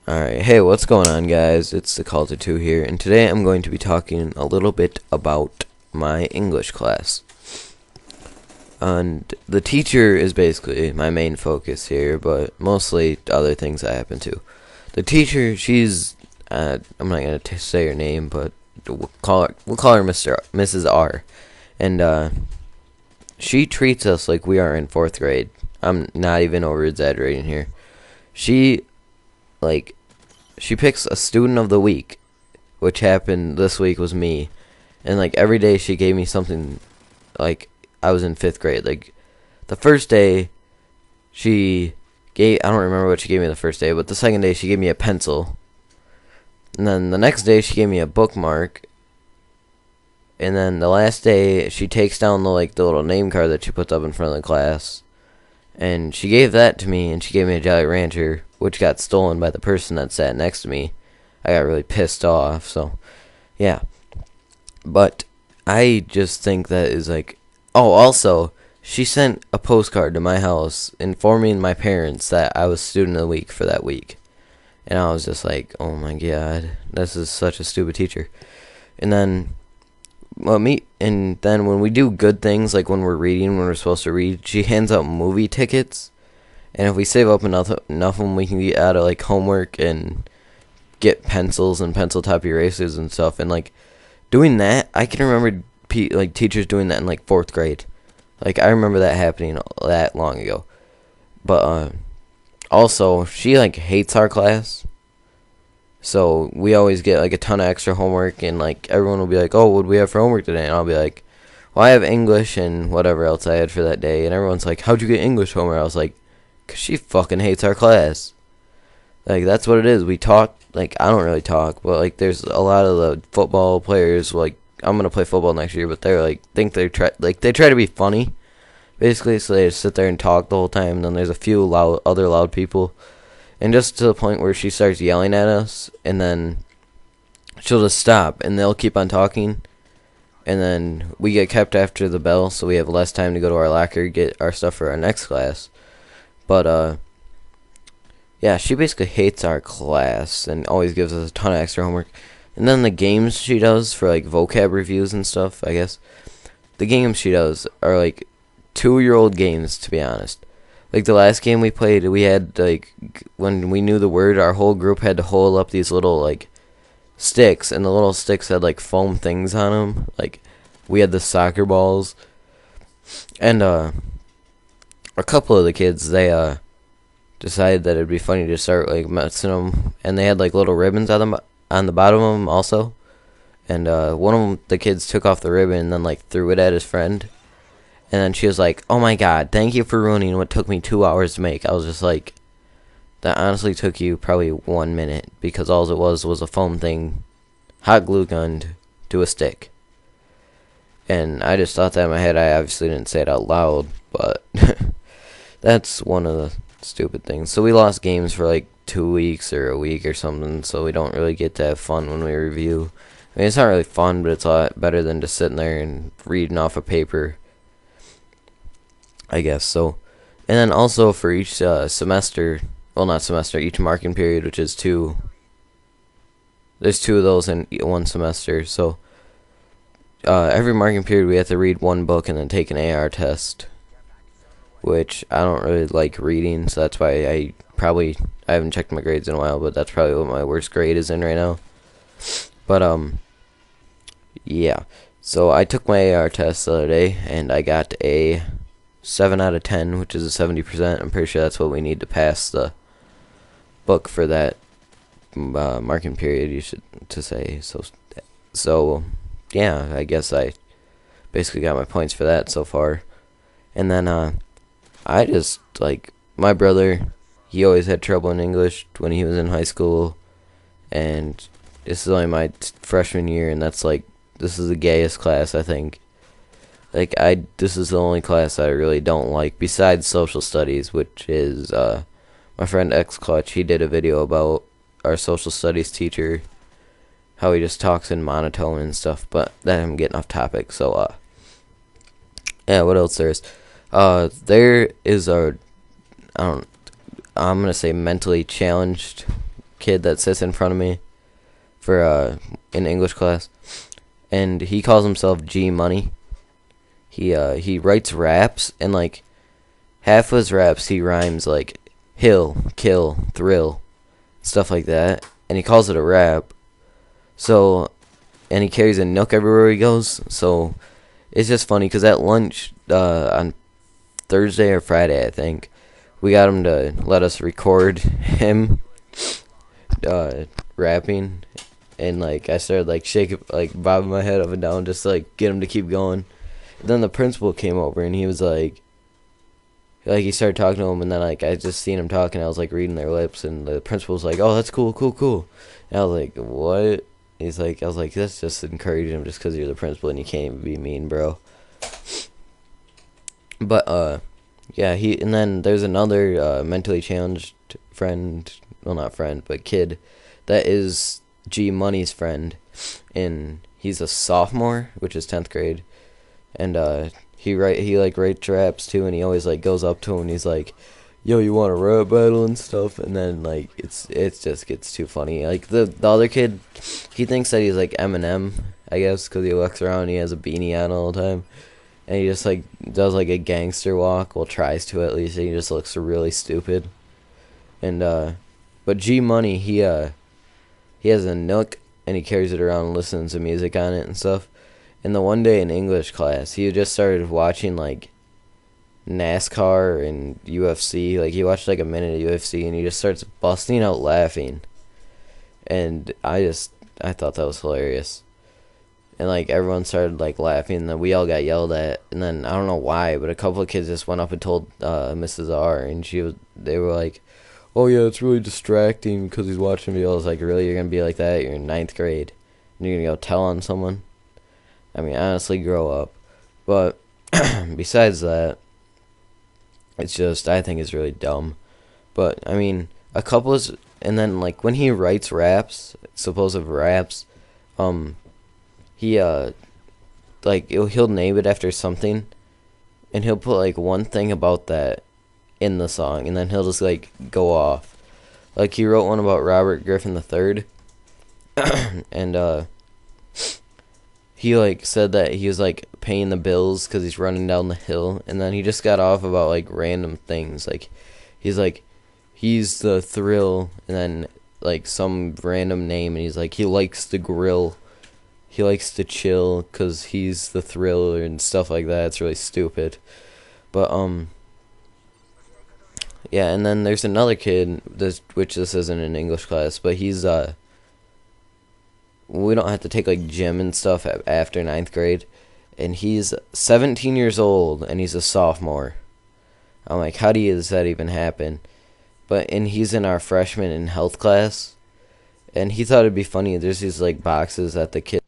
Alright, hey, what's going on, guys? It's TheCoulterII here, and today I'm going to be talking a little bit about my English class. And the teacher is basically my main focus here, but mostly other things I happen to. The teacher, she's, I'm not going to say her name, but we'll call her Mrs. R. And, she treats us like we are in 4th grade. I'm not even over-exaggerating here. She picks a student of the week, which happened this week was me, and every day she gave me something like I was in 5th grade. Like the first day I don't remember what she gave me the first day, but the second day she gave me a pencil, and then the next day she gave me a bookmark, and then the last day she takes down the little name card that she puts up in front of the class, and she gave that to me, and she gave me a Jolly Rancher, which got stolen by the person that sat next to me. I got really pissed off, so yeah. But I just think that is oh, also, she sent a postcard to my house informing my parents that I was student of the week for that week. And I was just like, oh my god, this is such a stupid teacher. And then when we do good things, like when we're reading, when we're supposed to read, she hands out movie tickets. And if we save up enough of them, we can get out of homework and get pencils and pencil top erasers and stuff. And doing that, I can remember teachers doing that in 4th grade. I remember that happening that long ago. But also, she hates our class. So we always get a ton of extra homework, and everyone will be like, "Oh, what do we have for homework today?" And I'll be like, "Well, I have English and whatever else I had for that day." And everyone's like, "How'd you get English homework?" I was like, "'Cause she fucking hates our class." That's what it is. We talk, I don't really talk, but there's a lot of the football players, I'm gonna play football next year, but they're think they try to be funny, basically, so they just sit there and talk the whole time. And then there's a few other loud people, and just to the point where she starts yelling at us, and then she'll just stop, and they'll keep on talking, and then we get kept after the bell, so we have less time to go to our locker, get our stuff for our next class. But yeah, she basically hates our class and always gives us a ton of extra homework. And then the games she does for vocab reviews and stuff, I guess, the games she does are 2-year-old games, to be honest. The last game we played, we had when we knew the word, our whole group had to hold up these little sticks, and the little sticks had foam things on them. We had the soccer balls, and a couple of the kids, they decided that it'd be funny to start messing them, and they had little ribbons on the bottom of them also. And one of them, the kids took off the ribbon and then threw it at his friend. And then she was like, "Oh my god, thank you for ruining what took me 2 hours to make." I was just like, that honestly took you probably 1 minute, because all it was a foam thing, hot glue gunned to a stick. And I just thought that in my head. I obviously didn't say it out loud, but that's one of the stupid things. So we lost games for 2 weeks or a week or something, so we don't really get to have fun when we review. I mean, it's not really fun, but it's a lot better than just sitting there and reading off a paper, I guess. So, and then also for each semester, well, not semester, each marking period, which is 2. There's 2 of those in one semester. So every marking period we have to read 1 book and then take an AR test, which I don't really like reading, so that's why I haven't checked my grades in a while, but that's probably what my worst grade is in right now. But yeah. So I took my AR test the other day, and I got a 7 out of 10, which is a 70%. I'm pretty sure that's what we need to pass the book for that marking period, to say. So yeah, I guess I basically got my points for that so far. And then I just, my brother, he always had trouble in English when he was in high school, and this is only my freshman year, and that's this is the gayest class, I think. This is the only class I really don't like, besides social studies, which is, my friend X Clutch, he did a video about our social studies teacher, how he just talks in monotone and stuff, but then I'm getting off topic, so, yeah, what else there is? There is I'm gonna say mentally challenged kid that sits in front of me for in English class, and he calls himself G Money. He writes raps, and like half of his raps he rhymes like hill, kill, thrill, stuff like that, and he calls it a rap. So, and he carries a nook everywhere he goes. So it's just funny because at lunch on Thursday or Friday, I think, we got him to let us record him rapping, and like I started like shaking, like bobbing my head up and down just to like get him to keep going. And then the principal came over and he was like he started talking to him, and then like I just seen him talking. I was like reading their lips, and the principal was like, "Oh, that's cool, cool, cool." And I was like, "What?" He's like, I was like, "That's just encouraging him just because you're the principal and you can't even be mean, bro." But yeah, and then there's another mentally challenged friend, well not friend, but kid, that is G Money's friend, and he's a sophomore, which is 10th grade, and he like writes raps too, and he always like goes up to him and he's like, "Yo, you want a rap battle and stuff?" And then like it just gets too funny. Like the other kid, he thinks that he's like Eminem, I guess, because he walks around and he has a beanie on all the time, and he just like does like a gangster walk, well tries to at least, and he just looks really stupid. And but G Money, he has a Nook, and he carries it around and listens to music on it and stuff. And the one day in English class, he just started watching like NASCAR and UFC. Like he watched like a minute of UFC, and he just starts busting out laughing. And I thought that was hilarious. And like everyone started like laughing, and then we all got yelled at. And then I don't know why, but a couple of kids just went up and told Mrs. R, and they were like, "Oh yeah, it's really distracting because he's watching me." I was like, "Really, you're gonna be like that? You're in 9th grade, and you're gonna go tell on someone?" I mean, honestly, grow up. But besides that, it's just, I think it's really dumb. But I mean, and then like when he writes raps, supposed raps, he like he'll name it after something, and he'll put like one thing about that in the song, and then he'll just like go off. Like he wrote one about Robert Griffin III, and he like said that he was like paying the bills because he's running down the hill, and then he just got off about like random things. Like he's the thrill, and then like some random name, and he's like he likes the grill, he likes to chill because he's the thrill and stuff like that. It's really stupid. But yeah, and then there's another kid, which this isn't an English class, but he's we don't have to take like gym and stuff after 9th grade, and he's 17 years old and he's a sophomore. I'm like, how does that even happen? And he's in our freshman in health class, and he thought it'd be funny. There's these like boxes that the kid